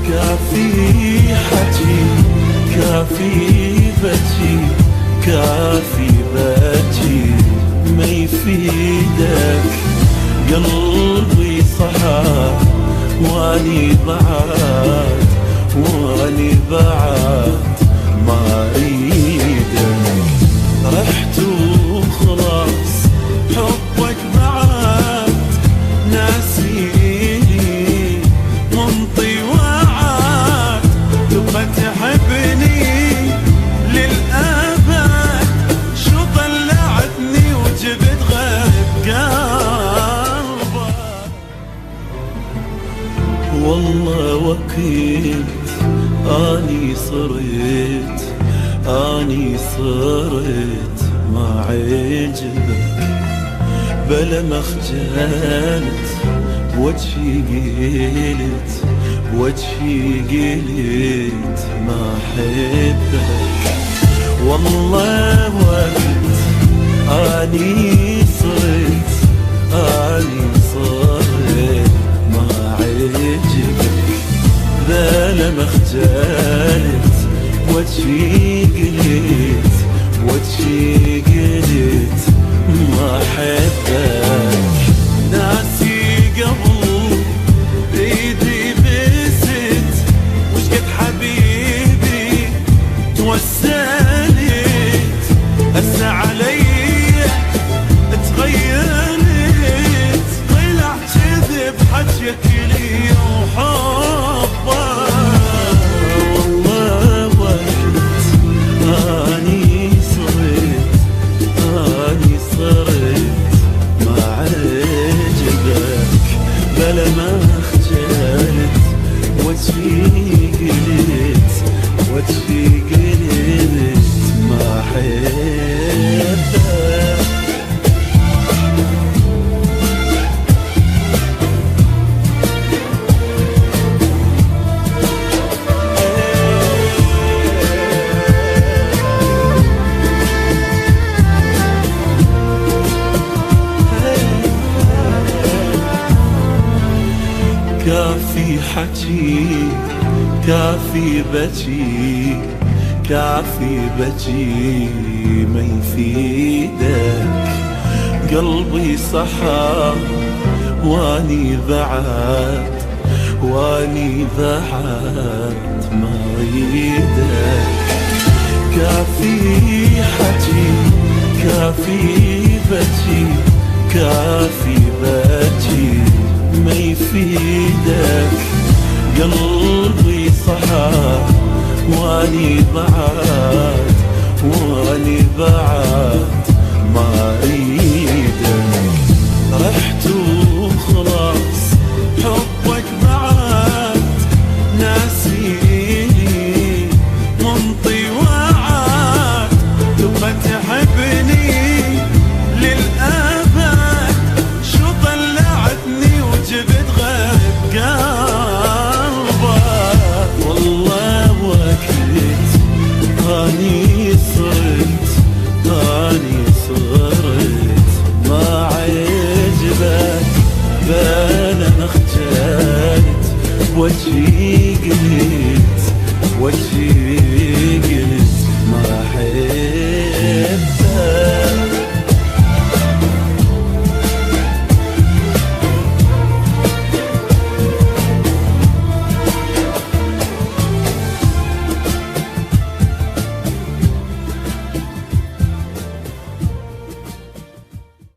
كافي حكي كافي بكي كافي بكي ما يفيدك. قلبي صحى واني بعد واني بعد ما اريدك. رحت وخلاص حبك بعد ناسيني منطي وعد. تبغى تحبني للأبد شو طلعتني وجبت غيب قلبك. والله وكيت اني صرت ما عجبك. بلا ما خجلت بوجهي قلت ما احبك. والله وقت اني صرت ما عجبك. بلا ما خجلت بوجهي قلت ما احبك. ناسي قبل ايدي بست وش قد حبيبي توسلت. هسه علي تغيرت طلع كذب حجك لي وحبك. والله وقت اني صرت ما عجبك. بلا ما خجلت وجهي قلت ما احبك. كافي حكي كافي بكي ما يفيدك. قلبي صحى واني بعد ما اريدك. كافي حكي كافي بكي ما يفيدك. قلبي صحى واني بعد ما اريدك. رحت وخلاص حبك بعد ناسيني منطي وعد. تبغى تحبني للأبد شو طلعتني وجبت غيب قلبك. والله وكيت اني صرت ما عجبك. بلا ما خجلت وجهي قلت ما احبك.